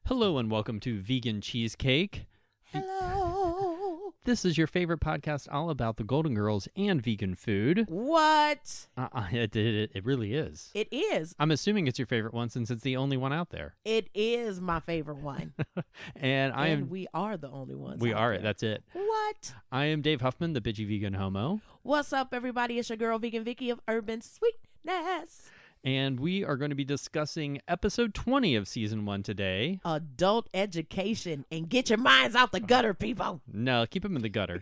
Hello and welcome to Vegan Cheesecake. Hello. This is your favorite podcast all about the Golden Girls and vegan food. What? It really is. It is. I'm assuming it's your favorite one since it's the only one out there. It is my favorite one. And we are the only ones. We out are. there. That's it. What? I am Dave Huffman, the bitchy vegan homo. What's up, everybody? It's your girl, Vegan Vicki of Urban Sweetness. And we are going to be discussing episode 20 of season 1 today. Adult education, and get your minds out the gutter, people. No, keep them in the gutter.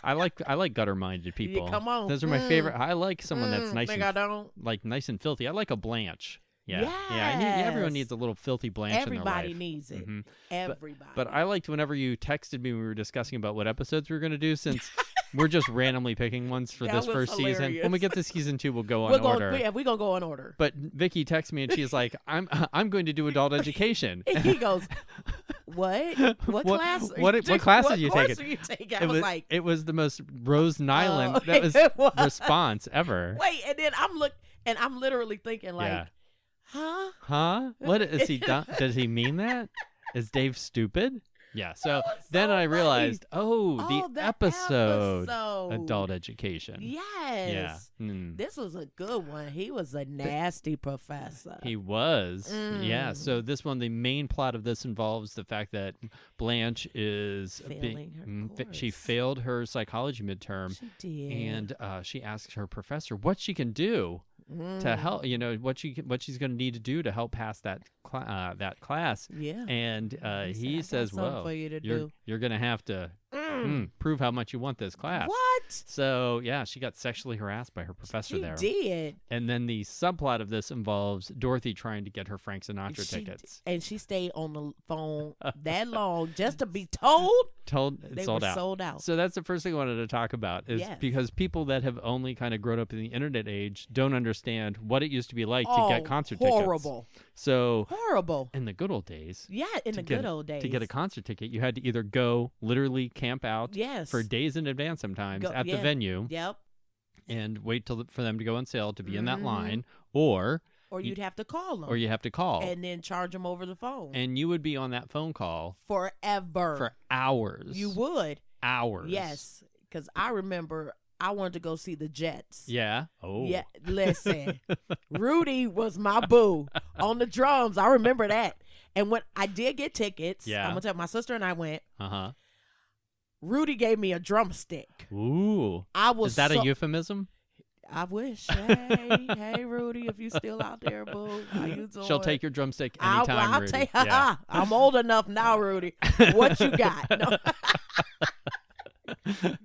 I like gutter-minded people. Yeah, come on. Those are my favorite. I like someone that's nice I don't. nice and filthy. I like a Blanche. Yeah. Yes. Yeah. Everyone needs a little filthy Blanche in their life. Everybody needs it. Mhm. Everybody. But I liked whenever you texted me when we were discussing about what episodes we were going to do, since we're just randomly picking ones for That this was first season. hilarious. When we get to season 2, we'll go on we're order. going to go in order. But Vicky texts me and she's like, "I'm going to do adult education." He goes, "What? What class? What classes what you course taking?" are you taking?" I was like, it was the most Rose Nyland it was. response ever. Wait, and then I'm literally thinking like, Yeah. huh? What is he done? Does he mean that? Is Dave stupid? Yeah. So was then so I realized, the the episode, episode. adult education. Yes. Yeah. Mm. This was a good one. He was a nasty professor. He was. Yeah. Mm. So this one, the main plot of this involves the fact that Blanche is Failing her she course. failed her psychology midterm, She did. and she asks her professor what she can do to help. What she's going to need to do to help pass that class. Yeah. And He he "I got says, something "Well, for you to you're do." going to have to prove how much you want this class." What? So yeah, she got sexually harassed by her professor She there. did. And then the subplot of this involves Dorothy trying to get her Frank Sinatra tickets. And she stayed on the phone that long just to be told they sold were out. sold out. So that's the first thing I wanted to talk about, is Yes. because people that have only kind of grown up in the internet age don't understand what it used to be like to get concert horrible. tickets. So Horrible. in the good old days, Yeah, in the good old days. to get a concert ticket, you had to either go literally camp out Yes. for days in advance sometimes at the yeah. venue Yep. and wait for them to go on sale to be in that Mhm. line, or You'd have to call them. you have to call. And then charge them over the phone. And you would be on that phone call Forever. for hours. You would. Hours. Yes. Because I remember I wanted to go see the Jets. Yeah. Oh. Yeah. Listen. Rudy was my boo on the drums. I remember that. And when I did get tickets, Yeah. I'm going to tell my sister and I went, Uh-huh. Rudy gave me a drumstick. Ooh. I was Is that so, a euphemism? I wish. Hey, Rudy, if you still out there, boo, how you doing? She'll take your drumstick anytime, I'll Rudy. take. Yeah. I'm old enough now, Rudy. What you got? No.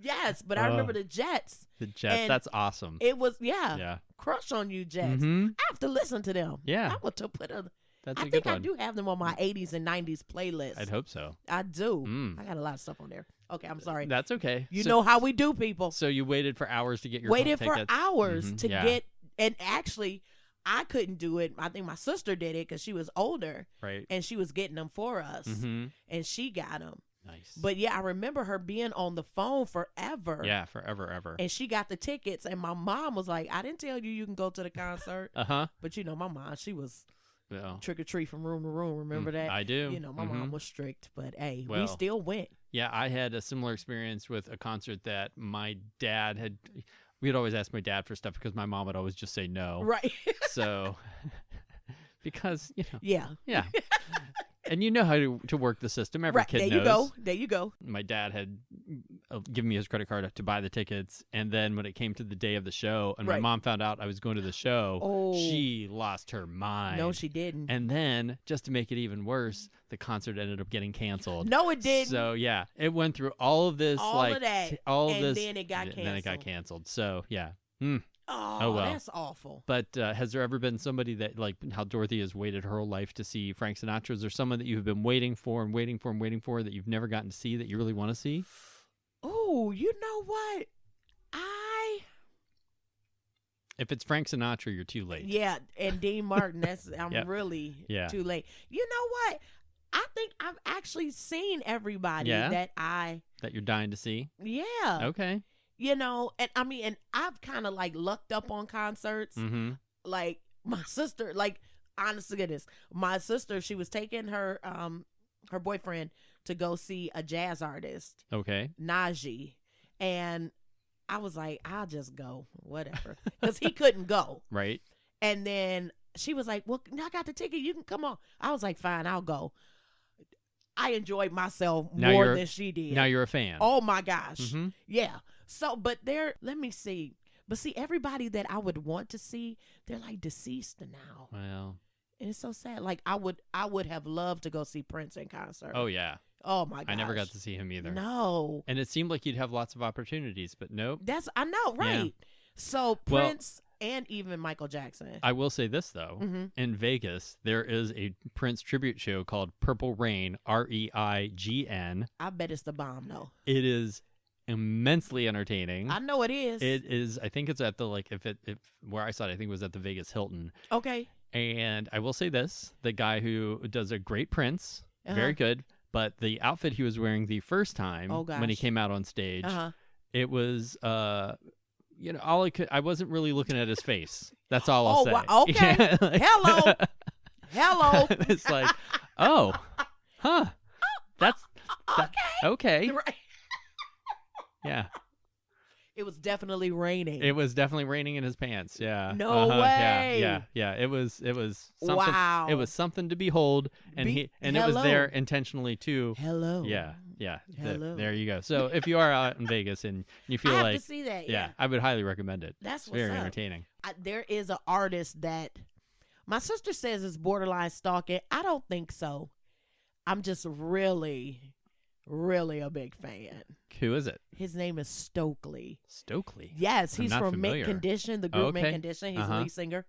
Yes, but I remember the Jets. The Jets. And That's awesome. It was Yeah. crush on you, Jets. Mm-hmm. I have to listen to them. Yeah. I want to put a. That's I a think good I one. do have them on my 80s and 90s playlist. I'd hope so. I do. Mm. I got a lot of stuff on there. Okay, I'm sorry. That's okay. You So- know how we do, people. So you waited for hours to get your Waited for tickets? hours Mhm. to Yeah. get, and actually, I couldn't do it. I think my sister did it because she was older Right. and she was getting them for us, Mm-hmm. and she got them. Nice. But yeah, I remember her being on the phone forever. Yeah, forever, ever. And she got the tickets, and my mom was like, "I didn't tell you can go to the concert." Uh-huh. But my mom, she was Well, trick or treat from room to room. Remember that? I do. My Mhm. mom was strict, but hey, we Well, still went. Yeah, I had a similar experience with a concert that my dad had. We'd always ask my dad for stuff because my mom would always just say no. Right. So, because, Yeah. yeah. And you know how to work the system. Every Right. kid There knows. you go. There you go. My dad had given me his credit card to buy the tickets, and then when it came to the day of the show, and my Right. mom found out I was going to the show, Oh. she lost her mind. No, she didn't. And then, just to make it even worse, the concert ended up getting canceled. No, it didn't. So yeah, it went through all of this, All of that, all of and this, then it got Then it got canceled. canceled. So yeah. Oh, well. that's awful. But has there ever been somebody that, like how Dorothy has waited her whole life to see Frank Sinatra? Is there someone that you've been waiting for and waiting for and waiting for that you've never gotten to see that you really want to see? Oh, you know what? If it's Frank Sinatra, you're too late. Yeah, and Dean Martin, I'm Yep. really Yeah. too late. You know what? I think I've actually seen everybody Yeah? that you're dying to see? yeah. Okay. And I mean, and I've kind of like lucked up on concerts. Mm-hmm. Like my sister, like honest to goodness, my sister, she was taking her her boyfriend to go see a jazz artist, Okay. Najee, and I was like, I'll just go, whatever, because he couldn't go. Right. And then she was like, well, I got the ticket. You can come on. I was like, fine, I'll go. I enjoyed myself more than she did. Now you're a fan. Oh, my gosh. Mm-hmm. Yeah. So, but let me see. But see, everybody that I would want to see, they're like deceased now. Well. And it's so sad. Like, I would have loved to go see Prince in concert. Oh, yeah. Oh, my gosh. I never got to see him either. No. And it seemed like you'd have lots of opportunities, but nope. I know, right. Yeah. So, Prince and even Michael Jackson. I will say this, though. Mm-hmm. In Vegas, there is a Prince tribute show called Purple Rain, REIGN. I bet it's the bomb, though. It is immensely entertaining. I know it is. It is. I think it's at the, like, if where I saw it, I think it was at the Vegas Hilton. Okay. And I will say this, the guy who does a great Prince, very good, but the outfit he was wearing the first time when he came out on stage, it was, all I wasn't really looking at his face. That's all I'll say. Wow. Okay. Yeah, like, Hello. It's like, oh, huh. That's okay. Right. Yeah. It was definitely raining. It was definitely raining in his pants. Yeah. No way. Yeah. It was something. Wow. It was something to behold, and it was there intentionally too. Hello. Yeah. Hello. There you go. So if you are out in Vegas and you feel I have like to see that. yeah, I would highly recommend it. That's it's what's very up. entertaining. There is an artist that my sister says is borderline stalking. I don't think so. I'm just really a big fan. Who is it? His name is Stokely. Stokely. Yes, I'm he's not from familiar. Mint Condition, the group okay. Mint Condition. He's the lead singer.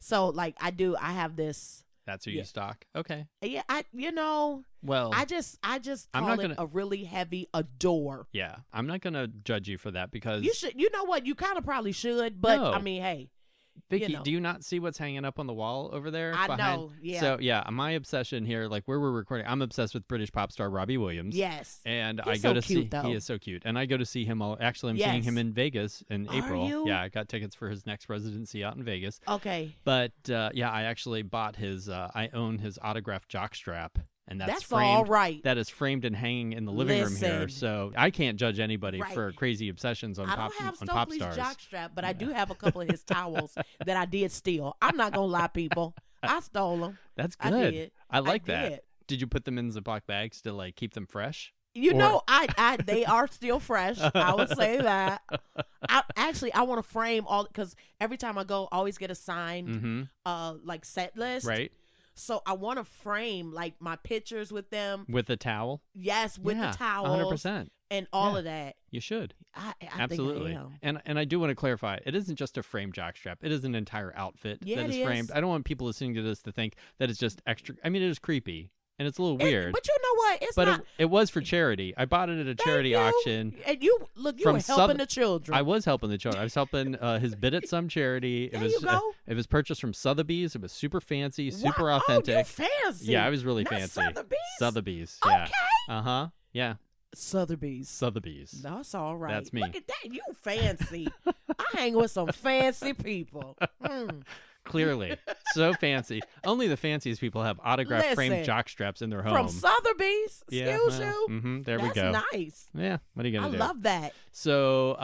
So like I have this. That's who you stalk. Okay. Yeah, Well, I just call it a really heavy adore. Yeah, I'm not gonna judge you for that because You should. You know what? You kind of probably should, but No. I mean, hey. Vicky, do you not see what's hanging up on the wall over there? I behind? know, yeah. So, yeah, my obsession here, like where we're recording, I'm obsessed with British pop star Robbie Williams. Yes. And He's I go so to cute, see, though. he is so cute. And I go to see him, actually, I'm seeing him in Vegas in April. You? Yeah, I got tickets for his next residency out in Vegas. Okay. But, yeah, I actually bought I own his autographed jockstrap. And that's framed, all right. That is framed and hanging in the living room here. So I can't judge anybody for crazy obsessions on pop stars. I don't have Stokely's jockstrap, but I do have a couple of his towels that I did steal. I'm not gonna lie, people. I stole them. That's good. I did. I like I that. did. Did you put them in Ziploc bags to like keep them fresh? You know, they are still fresh. I would say that. I want to frame all because every time I go, I always get a signed like set list. Right. So I want to frame like my pictures with them. With the towel? Yes, with the towels. 100%. And all of that. You should. I Absolutely. think I am. And I do want to clarify, it isn't just a frame jockstrap. It is an entire outfit Yeah, that it is framed. is. I don't want people listening to this to think that it's just extra. I mean, it is creepy. And it's a little weird. But you know what? It's but not. it was for charity. I bought it at a charity auction. And you were helping the children. I was helping the children. I was helping his bid at some charity. There you go. It was purchased from Sotheby's. It was super fancy, super Wow. authentic. Oh, you fancy. Yeah, I was really Not fancy. Sotheby's? Yeah. Okay. Uh-huh. Yeah. Sotheby's. That's all right. That's me. Look at that. You fancy. I hang with some fancy people. Clearly. So fancy. Only the fanciest people have autographed framed jockstraps in their home. From Sotheby's? Excuse you? Mm-hmm, there we That's go. nice. Yeah. What are you going to do? I love that. So,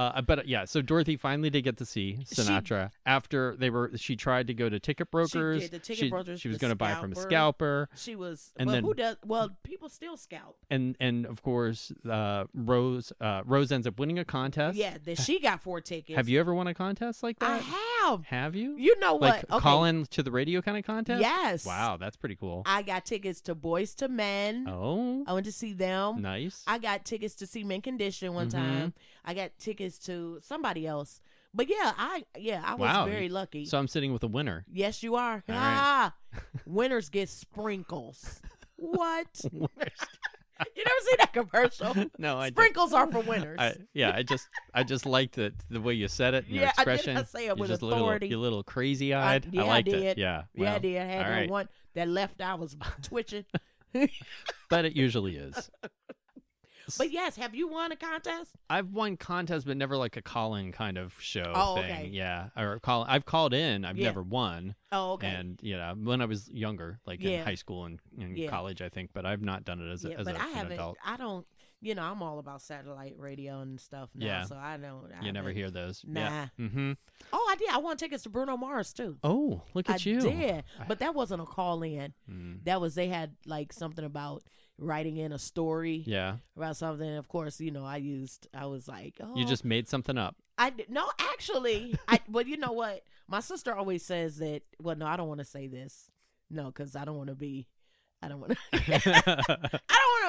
so Dorothy finally did get to see Sinatra after she tried to go to ticket brokers. She did. The ticket brokers. She was going to buy from a scalper. She was. And then, who does? Well, people still scalp. And of course, Rose ends up winning a contest. Yeah, that she got 4 tickets. Have you ever won a contest like that? I have. Have you? You know what? Like call in to the radio kind of contest? Yes. Wow, that's pretty cool. I got tickets to Boys to Men. Oh. I went to see them. Nice. I got tickets to see Mint Condition one time. I got tickets to somebody else. But I was very lucky. So I'm sitting with a winner. Yes, you are. All right. Winners get sprinkles. What? You never see that commercial? No, I Sprinkles are for winners. I just liked the way you said it and your expression. I did say it with just authority. You're a little crazy-eyed. I liked did. it. Yeah. Well, I did. I had all that right. one that left eye was twitching. But it usually is. But yes, have you won a contest? I've won contests, but never like a call-in kind of show thing. Okay. Yeah, or I've called in. I've never won. Oh, okay. And when I was younger, like in high school and college, I think, but I've not done it as an adult. I don't. I'm all about satellite radio and stuff now, so I don't. You never hear those. Nah. Yeah. Mm-hmm. Oh, I did. I won tickets to Bruno Mars too. Oh, look at you. I did, but that wasn't a call in. That was they had like something about writing in a story. Yeah. About something. Of course, I was like, oh. You just made something up. No, actually, but you know what? My sister always says that. Well, no, I don't want to say this. No, because I don't want to. I don't want to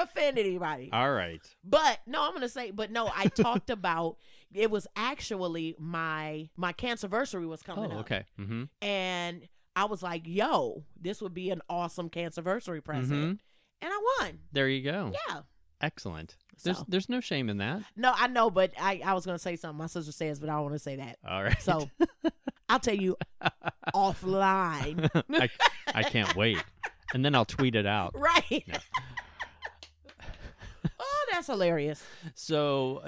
offend anybody. All right. But no, I'm going to say, but no, I talked about, it was actually my cancerversary was coming up. Oh, okay. Mm-hmm. And I was like, yo, this would be an awesome cancerversary present. Mm-hmm. And I won. There you go. Yeah. Excellent. There's no shame in that. No, I know, but I was going to say something. My sister says, but I don't want to say that. All right. So I'll tell you offline. I can't wait. And then I'll tweet it out. Right. No. Oh, that's hilarious. So,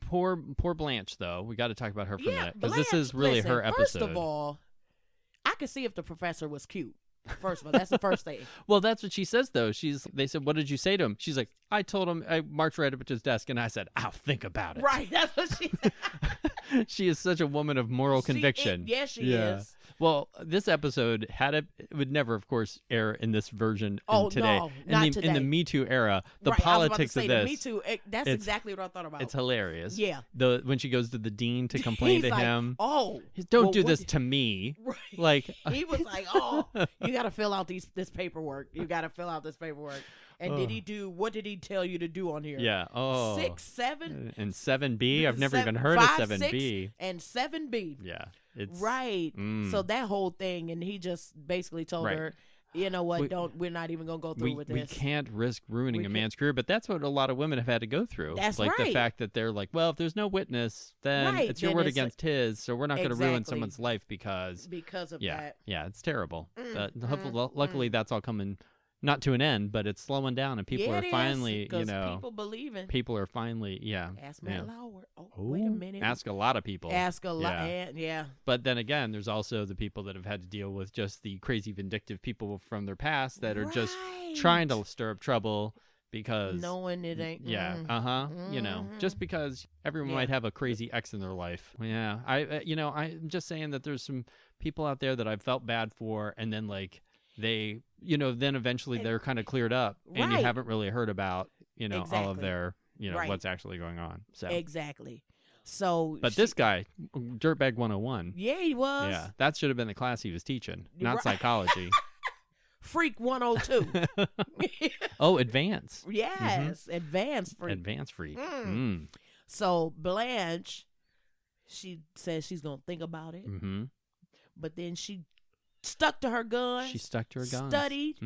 poor Blanche, though. We got to talk about her for a minute. Because this is really her episode. First of all, I could see if the professor was cute. First of all, that's the first thing. Well, that's what she says, though. They said, what did you say to him? She's like, I told him, I marched right up to his desk, and I said, I'll think about it. Right, that's what she said. She is such a woman of moral conviction. Yes, she is. Well, this episode it would never, of course, air in this version today. No, not today. In the Me Too era, the right, politics I was about to of say, this. The Me Too, that's exactly what I thought about. It's hilarious. Yeah. When she goes to the dean to complain to him. Don't do this to me. Right. Like he was like, you got to fill out this paperwork. You got to fill out this paperwork. And what did he tell you to do on here? Yeah. 6, 7? And 7B? I've never even heard 5, of 7B. 6, and 7B. Yeah. It's right. So that whole thing, and he just basically told her, you know what, we're not even going to go through with this. We can't risk ruining a man's career, but that's what a lot of women have had to go through. That's like right. the fact that they're like, well, if there's no witness, then it's your word against his, so we're not going to ruin someone's life because of that. Yeah, it's terrible. Luckily, that's all coming not to an end, but it's slowing down, and people are finally, people believing. People are finally, Ask Matt Lauer. Wait a minute. Ask a lot of people. Ask a lot, yeah. But then again, there's also the people that have had to deal with just the crazy vindictive people from their past that are just trying to stir up trouble because knowing it ain't. Just because everyone might have a crazy ex in their life. Yeah, I'm just saying that there's some people out there that I've felt bad for, and then like. They, then eventually they're kind of cleared up, and you haven't really heard about, all of their, what's actually going on. So exactly. So, but this guy, Dirtbag 101. Yeah, he was. Yeah, that should have been the class he was teaching, not psychology. Freak 102. Oh, advance. Yes, advanced freak. Advanced freak. So Blanche, she says she's gonna think about it, but then she stuck to her guns. She stuck to her guns. Studied.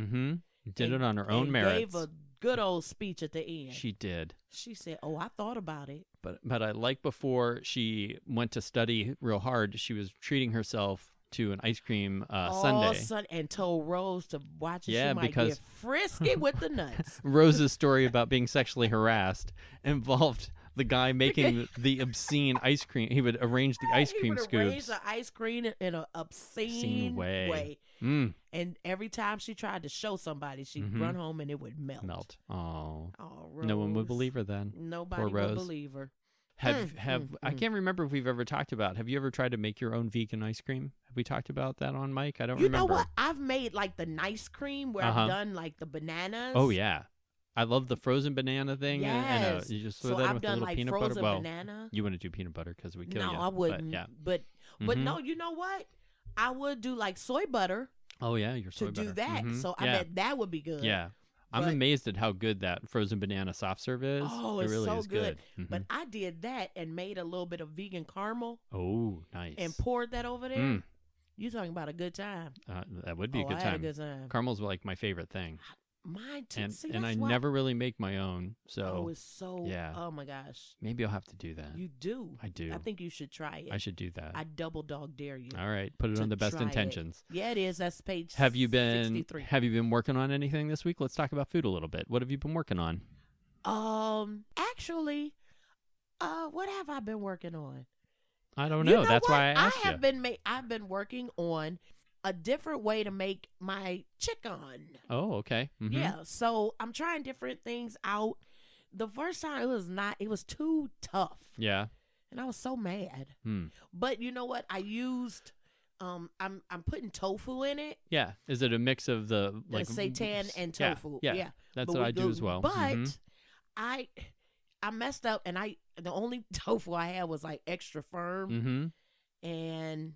Did it on her own merits. Gave a good old speech at the end. She did. She said, I thought about it. But I like before she went to study real hard, she was treating herself to an ice cream sundae. And told Rose to watch it. She might get frisky with the nuts. Rose's story about being sexually harassed involved the guy making the obscene ice cream. He would arrange the ice cream scoops. He would arrange the ice cream in an obscene way. And every time she tried to show somebody, she'd run home and it would melt. Oh, Rose. No one would believe her then. Nobody would believe her. I can't remember if we've ever talked about. Have you ever tried to make your own vegan ice cream? Have we talked about that on mic? I don't remember. You know what? I've made like the nice cream where I've done like the bananas. Oh yeah. I love the frozen banana thing. Yes. And you just throw that with a little peanut butter. Well, banana. You wouldn't do peanut butter because we kill you. No, I wouldn't. But no, you know what? I would do like soy butter. Oh yeah, your soy butter. To do that. So I bet that would be good. Yeah. I'm amazed at how good that frozen banana soft serve is. Oh, it really so is good. But I did that and made a little bit of vegan caramel. Oh, nice. And poured that over there. You talking about a good time. That would be a good time. I had a good time. Caramel's like my favorite thing. Mine too. And I never really make my own, so it's so oh my gosh. Maybe I'll have to do that. You do. I do. I think you should try it. I should do that. I double dog dare you. All right, put it on the best intentions. Yeah, it is. That's page 63. Have you been working on anything this week? Let's talk about food a little bit. What have you been working on? Actually, what have I been working on? I don't know. That's why I asked you. I've been working on a different way to make my chicken. Oh, okay. Mm-hmm. Yeah, so I'm trying different things out. The first time it was too tough. Yeah. And I was so mad. But you know what? I used I'm putting tofu in it. Yeah. Is it a mix of the seitan and tofu? Yeah. That's what I do as well. But I messed up, and the only tofu I had was like extra firm, and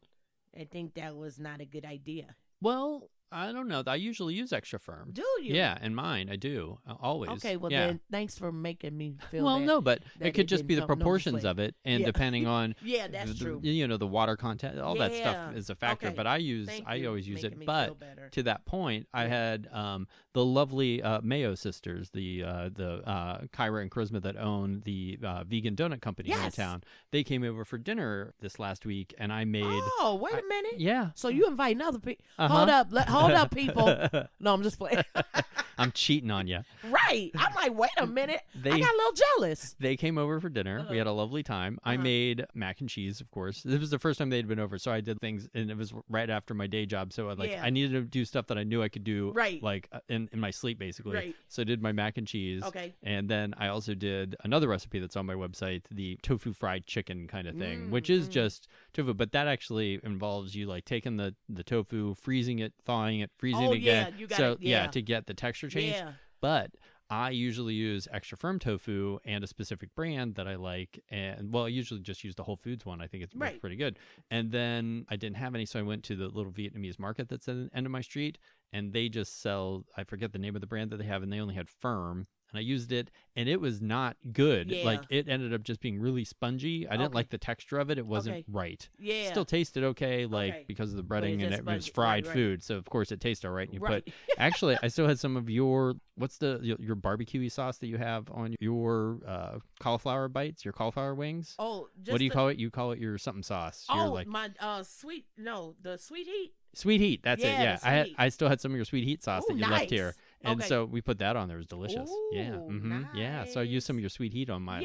I think that was not a good idea. Well, I don't know. I usually use extra firm. Do you? Yeah, in mine, I do. Always. Okay, well then, thanks for making me feel but it could just be the proportions of it, and depending on that's true. The water content, all that stuff is a factor. Okay. But I always use it. But to that point, I had the lovely Mayo sisters, the Kyra and Charisma that own the vegan donut company here in town. They came over for dinner this last week, and I made. Oh, wait a minute. Yeah. So you inviting other people? Hold up, people. No, I'm just playing. I'm cheating on you. Right. I'm like, wait a minute. I got a little jealous. They came over for dinner. We had a lovely time. I made mac and cheese, of course. This was the first time they'd been over, so I did things, and it was right after my day job. So I needed to do stuff that I knew I could do, in my sleep, basically. Right. So I did my mac and cheese. Okay. And then I also did another recipe that's on my website, the tofu fried chicken kind of thing, which is just tofu, but that actually involves you taking the tofu, freezing it, thawing it, freezing it again. You got it. To get the texture change. Yeah. But I usually use extra firm tofu and a specific brand that I like. And I usually just use the Whole Foods one. I think it's pretty good. And then I didn't have any, so I went to the little Vietnamese market that's at the end of my street, and they just sell, I forget the name of the brand that they have, and they only had firm. And I used it, and it was not good. Yeah. It ended up just being really spongy. I didn't like the texture of it. It wasn't right. Yeah. Still tasted okay, because of the breading, and it was fried food. So, of course, it tasted all right. And you actually, I still had some of your barbecue-y sauce that you have on your cauliflower bites, your cauliflower wings. Oh, what do you call it? You call it your something sauce. The sweet heat. Sweet heat. That's it. Yeah. I still had some of your sweet heat sauce that you nice. left here. And so we put that on there. It was delicious. Nice. Yeah. So I used some of your sweet heat on my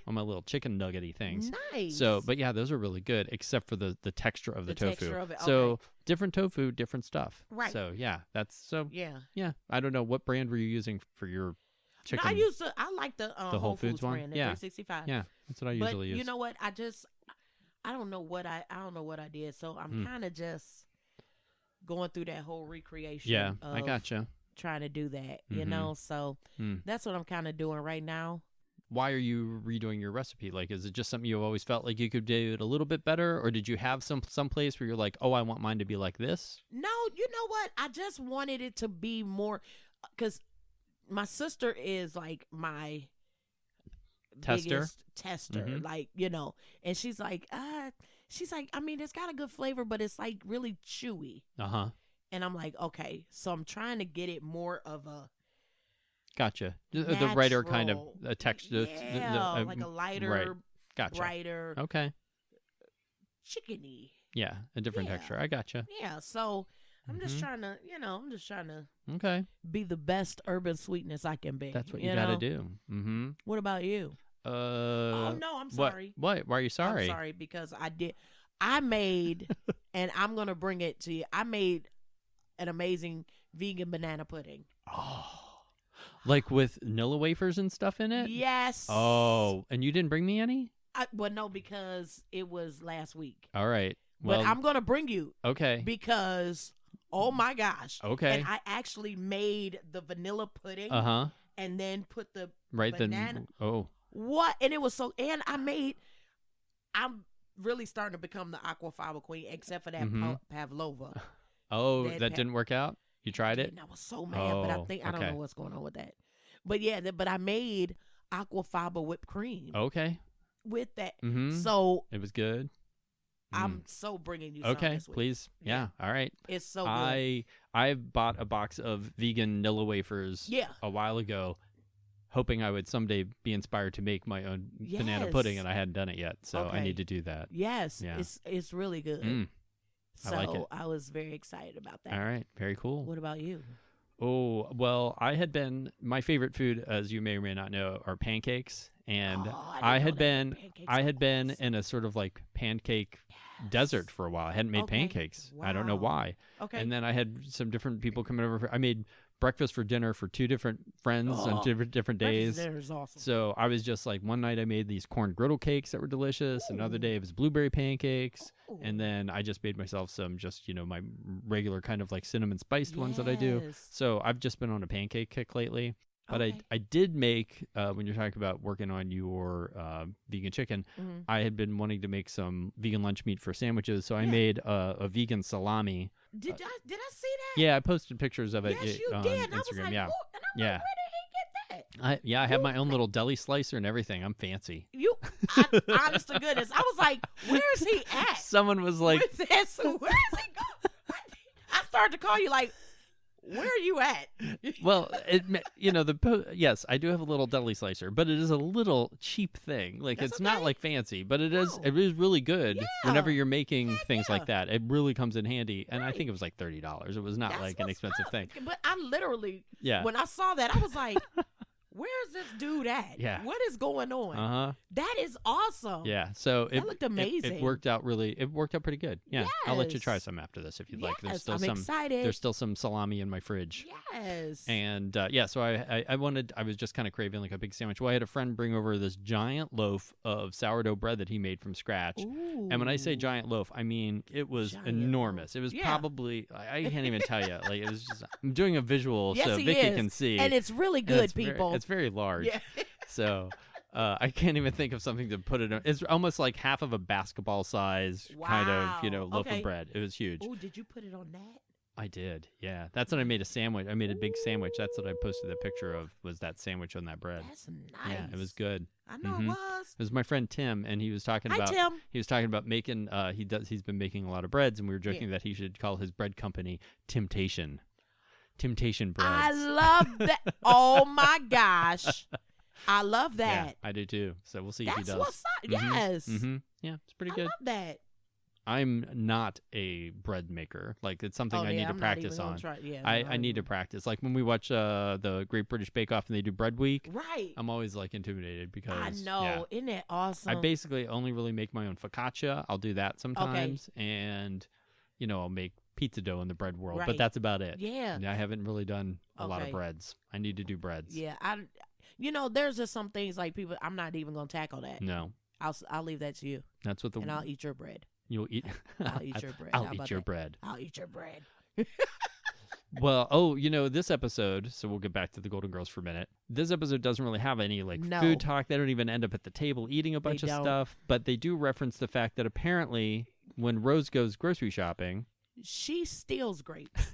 little chicken nuggety things. Nice. So, but yeah, those are really good, except for the texture of the tofu. Texture of it. Okay. So different tofu, different stuff. Right. So yeah. I don't know, what brand were you using for your chicken? No, I like the Whole Foods one. Brand, the 365. Yeah, that's what I usually use. You know what? I don't know what I did. So I'm kind of just going through that whole recreation. Yeah, I gotcha. Trying to do that, so that's what I'm kind of doing right now. Why are you redoing your recipe? Is it just something you always felt like you could do it a little bit better, or did you have some place where you're like, oh, I want mine to be like this? No, you know what? I just wanted it to be more, because my sister is my biggest tester, and she's like, I mean, it's got a good flavor, but it's really chewy. And I'm like, okay, so I'm trying to get it more of a gotcha, natural, the lighter kind of a texture, like a lighter, brighter, chickeny. Yeah, a different texture. I gotcha. Yeah, so I'm just trying to, okay, be the best urban sweetness I can be. That's what you got to do. What about you? Oh no, I'm sorry. What? Why are you sorry? I'm sorry because I made, and I'm gonna bring it to you. I made an amazing vegan banana pudding. Oh, with vanilla wafers and stuff in it? Yes. Oh, and you didn't bring me any? No, because it was last week. All right. Well, but I'm going to bring you. Okay. Because, oh my gosh. Okay. And I actually made the vanilla pudding. And then put the banana. What? And it was so, and I'm really starting to become the aquafaba queen, except for that pavlova. Oh, that didn't work out? You tried it? And I was so mad, but I don't know what's going on with that. But yeah, but I made aquafaba whipped cream. Okay. With that. So. It was good? I'm so bringing you something this week. Please. Yeah. All right. It's so good. I bought a box of vegan Nilla wafers a while ago, hoping I would someday be inspired to make my own banana pudding, and I hadn't done it yet. So I need to do that. Yes. Yeah. It's really good. So I like it. I was very excited about that. All right. Very cool. What about you? Oh, well, my favorite food, as you may or may not know, are pancakes. And I had been in a sort of like pancake desert for a while. I hadn't made pancakes. Wow. I don't know why. Okay. And then I had some different people coming over. I made breakfast for dinner for 2 different friends on different days. Dinner is awesome. So I was just like, one night I made these corn griddle cakes that were delicious. Ooh. Another day it was blueberry pancakes. Ooh. And then I just made myself some my regular kind of like cinnamon spiced ones that I do. So I've just been on a pancake kick lately. But I did make, when you're talking about working on your vegan chicken, I had been wanting to make some vegan lunch meat for sandwiches. So I made a vegan salami. Did I see that? Yeah, I posted pictures of it on Instagram. And I was like, yeah. Whoa. And I'm like, where did he get that? I have my own little deli slicer and everything. I'm fancy. Honest to goodness, I was like, where's he at? Someone was like, where is he going? I started to call you like, where are you at? Well, yes, I do have a little deli slicer, but it is a little cheap thing. Like it's not like fancy, but it is really good whenever you're making things like that. It really comes in handy. And I think it was like $30. It was not like an expensive thing. But I literally, when I saw that, I was like, where's this dude at? Yeah. What is going on? That is awesome. Yeah. So it looked amazing. It worked out pretty good. Yeah. Yes. I'll let you try some after this if you'd like. There's still excited. There's still some salami in my fridge. Yes. And so I was just kind of craving like a big sandwich. Well, I had a friend bring over this giant loaf of sourdough bread that he made from scratch. Ooh. And when I say giant loaf, I mean it was enormous. It was probably, I can't even tell you. Like it was just, I'm doing a visual so Vicki can see. And it's really good, people. It's very large. Yeah. So I can't even think of something to put it on. It's almost like half of a basketball size kind of, loaf of bread. It was huge. Oh, did you put it on that? I did. Yeah. That's when I made a sandwich. I made a big sandwich. That's what I posted the picture of, was that sandwich on that bread. That's nice. Yeah, it was good. I know it was. It was my friend Tim, and he was talking about Tim. He was talking about making he's been making a lot of breads, and we were joking that he should call his bread company Temptation Breads. I love that. Oh my gosh. I love that. Yeah, I do too. So we'll see if he does. That's what's up. Yes. Mm-hmm. Yeah, it's pretty good. I love that. I'm not a bread maker. Like it's something I need to practice on. I need to practice. Like when we watch the Great British Bake Off and they do Bread Week. Right. I'm always like intimidated because I know. Yeah, isn't it awesome? I basically only really make my own focaccia. I'll do that sometimes, and I'll make pizza dough in the bread world, but that's about it. Yeah. And I haven't really done a lot of breads. I need to do breads. Yeah. There's just some things like people. I'm not even gonna tackle that. No. I'll leave that to you. That's what and I'll eat your bread. You'll eat. I'll eat your bread. I'll eat your bread. I'll eat your bread. Well, this episode, so we'll get back to the Golden Girls for a minute. This episode doesn't really have any food talk. They don't even end up at the table eating a bunch of stuff, but they do reference the fact that apparently when Rose goes grocery shopping, she steals grapes.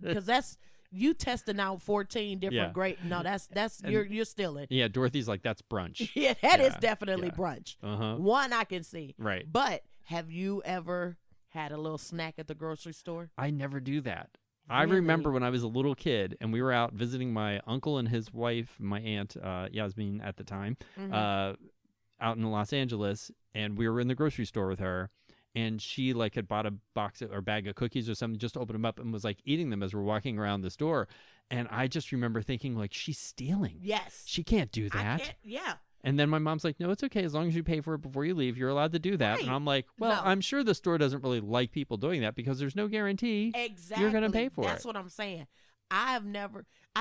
Because that's you testing out 14 different grapes. No, that's you're stealing. Yeah, Dorothy's like, that's brunch. Yeah, that is definitely brunch. One I can see. Right. But have you ever had a little snack at the grocery store? I never do that. Really? I remember when I was a little kid and we were out visiting my uncle and his wife, my aunt Yasmin at the time, out in Los Angeles, and we were in the grocery store with her. And she had bought a box or bag of cookies or something, just opened them up and was eating them as we're walking around the store. And I just remember thinking she's stealing. Yes. She can't do that. Yeah. And then my mom's like, no, it's okay. As long as you pay for it before you leave, you're allowed to do that. Right. And I'm like, well, no. I'm sure the store doesn't really like people doing that because there's no guarantee you're going to pay for it. That's what I'm saying. I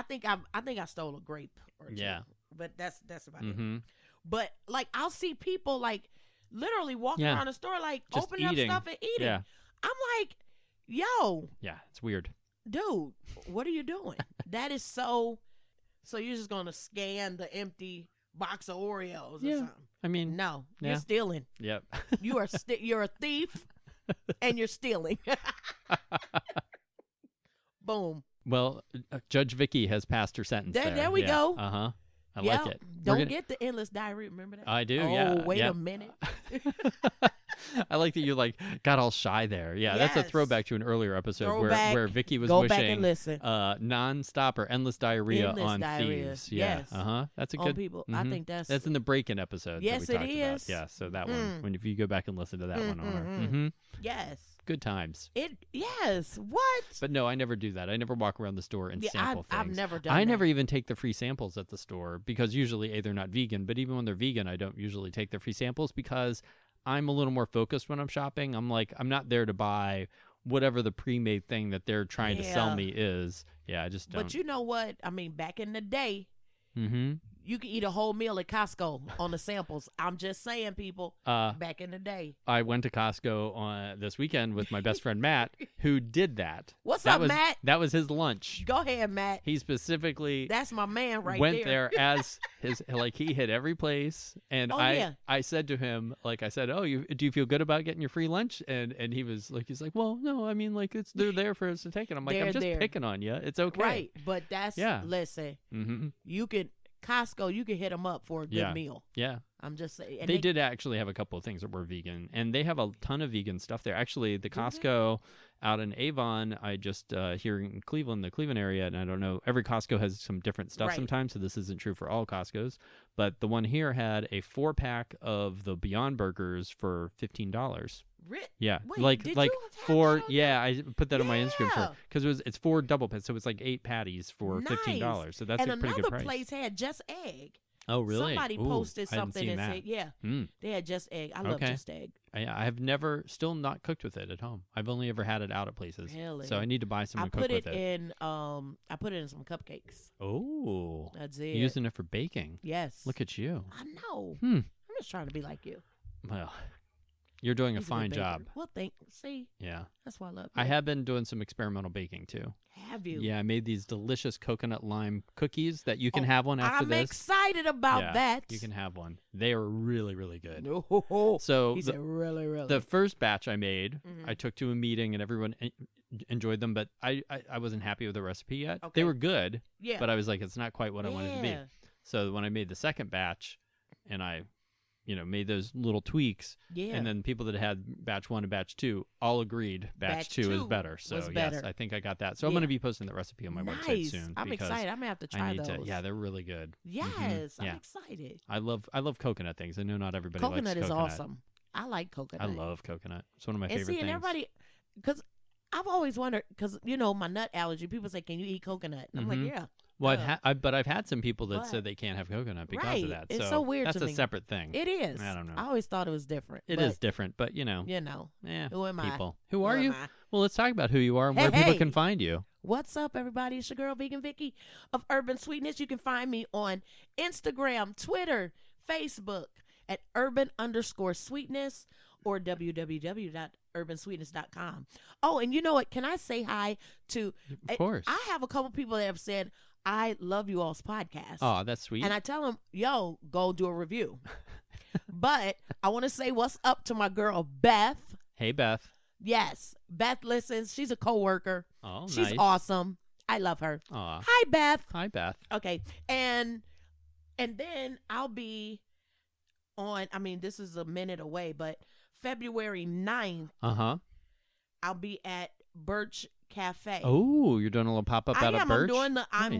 think I stole a grape or two. Yeah. But that's about it. But I'll see people literally walking around the store, just opening eating up stuff and eating. Yeah. I'm like, yo. Yeah, it's weird. Dude, what are you doing? That is so you're just going to scan the empty box of Oreos or something. I mean, no, you're stealing. Yep. You are you're a thief and you're stealing. Boom. Well, Judge Vicki has passed her sentence there we go. Uh-huh. I like it. Don't get the endless diary. Remember that? I do, Oh, wait a minute. I like that you got all shy there. Yeah, yes. That's a throwback to an earlier episode where Vicki was wishing non-stop or endless diarrhea on thieves. Yeah. Yes. That's a on good people. I think that's in the break-in episode. Yes, that we it talked is. About. Yeah, so that one. If you go back and listen to that one on our. Yes. Good times. Yes. What? But no, I never do that. I never walk around the store and sample things. I've never done I that. never even take the free samples at the store because usually they're not vegan. But even when they're vegan, I don't usually take the free samples because I'm a little more focused when I'm shopping. I'm not there to buy whatever the pre-made thing that they're trying to sell me is. Yeah, I just don't. But you know what? I mean, back in the day, you could eat a whole meal at Costco on the samples. I'm just saying, people, back in the day. I went to Costco this weekend with my best friend, Matt, who did that. What's up, Matt? That was his lunch. Go ahead, Matt. He specifically... That's my man right went there as his... he hit every place. And I said to him, I said, do you feel good about getting your free lunch? And he was he's like, well, no, I mean, they're there for us to take it. I'm like, I'm just picking on you. It's okay. Right, but that's... Yeah. Listen, you could... Costco, you can hit them up for a good meal. Yeah. I'm just saying. They did actually have a couple of things that were vegan, and they have a ton of vegan stuff there. Actually, the Costco out in Avon, I just, here in Cleveland, the Cleveland area, and I don't know, every Costco has some different stuff sometimes, so this isn't true for all Costcos, but the one here had a 4-pack of the Beyond Burgers for $15. Yeah, Wait, did you four. Yeah, I put that on my Instagram because it's 4 double pits, so it's 8 patties for $15. So that's a pretty good price. And another place had Just Egg. Oh, really? Somebody posted something and said, they had Just Egg. I love Just Egg. I have still not cooked with it at home. I've only ever had it out at places. Really? So I need to buy some and cook with it. I put it in some cupcakes. Oh, that's it. You're using it for baking. Yes. Look at you. I know. I'm just trying to be like you. Well. You're doing a fine job. Well, see? Yeah. That's why I love you. I have been doing some experimental baking, too. Have you? Yeah, I made these delicious coconut lime cookies that you can have one after this. I'm excited about that. You can have one. They are really, really good. Oh, so he said really, really. The first batch I made, I took to a meeting and everyone enjoyed them, but I wasn't happy with the recipe yet. Okay. They were good, but I was like, it's not quite what I wanted to be. So when I made the second batch and I... made those little tweaks. Yeah. And then people that had batch 1 and batch 2 all agreed batch 2 is better. So, yes, I think I got that. So I'm going to be posting that recipe on my website soon. I'm excited. I'm going to have to try those. Yeah, they're really good. Yes, I'm excited. I love coconut things. I know not everybody likes coconut. Coconut is awesome. I like coconut. I love coconut. It's one of my favorite things. And everybody, because I've always wondered, because, my nut allergy, people say, can you eat coconut? And I'm like, yeah. Well, but I've had some people that said they can't have coconut because of that. It's so weird to me. That's a separate thing. It is. I don't know. I always thought it was different. It is different, but who am I? People. Who are you? Well, let's talk about who you are and where people can find you. What's up, everybody? It's your girl, Vegan Vicki of Urban Sweetness. You can find me on Instagram, Twitter, Facebook at urban_sweetness or www.urbansweetness.com. Oh, and you know what? Can I say hi to... Of course. I have a couple people that have said, I love you all's podcast. Oh, that's sweet. And I tell them, yo, go do a review. But I want to say what's up to my girl, Beth. Hey, Beth. Yes. Beth listens. She's a coworker. Oh, She's awesome. I love her. Aw. Hi, Beth. Hi, Beth. Okay. And then I'll be on, this is a minute away, but February 9th, I'll be at Birch Cafe. Oh, you're doing a little pop-up out of Birch? I'm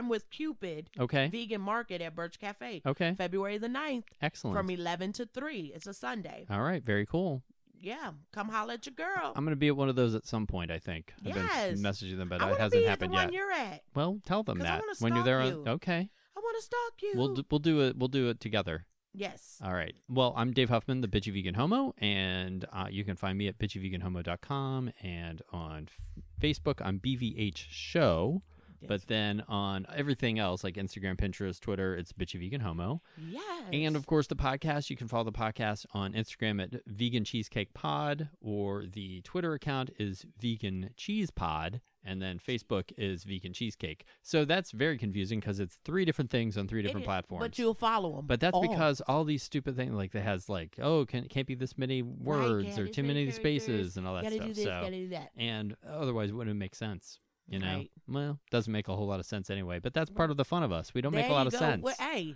with Cupid. Okay. Vegan Market at Birch Cafe. Okay. February the 9th. Excellent. From 11 to 3. It's a Sunday. All right. Very cool. Yeah. Come holler at your girl. I'm going to be at one of those at some point, I think. Yes. I've been messaging them, but it hasn't happened yet. I want to be at the one you're at. Well, tell them that. When you're there. Okay. I want to stalk you. We'll do it together. Yes. All right. Well, I'm Dave Huffman, the Bitchy Vegan Homo, and you can find me at bitchyveganhomo.com, and on Facebook, I'm BVH Show. Yes. But then on everything else, like Instagram, Pinterest, Twitter, it's Bitchy Vegan Homo. Yes. And, of course, the podcast, you can follow the podcast on Instagram at Vegan Cheesecake Pod, or the Twitter account is Vegan Cheese Pod, and then Facebook is Vegan Cheesecake. So that's very confusing because it's 3 different things on 3 different platforms. But you'll follow them. But that's because all these stupid things, it has can't be this many words or too many spaces and all that stuff. Gotta do this, gotta do that. And otherwise it wouldn't make sense. Right. Well, doesn't make a whole lot of sense anyway, but that's part of the fun of us. We don't make a lot of sense. Well, hey,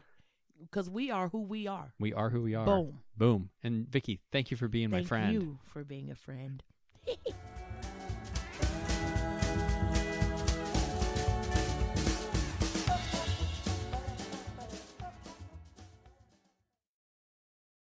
because we are who we are. We are who we are. Boom. Boom. And Vicki, thank you for being my friend. Thank you for being a friend.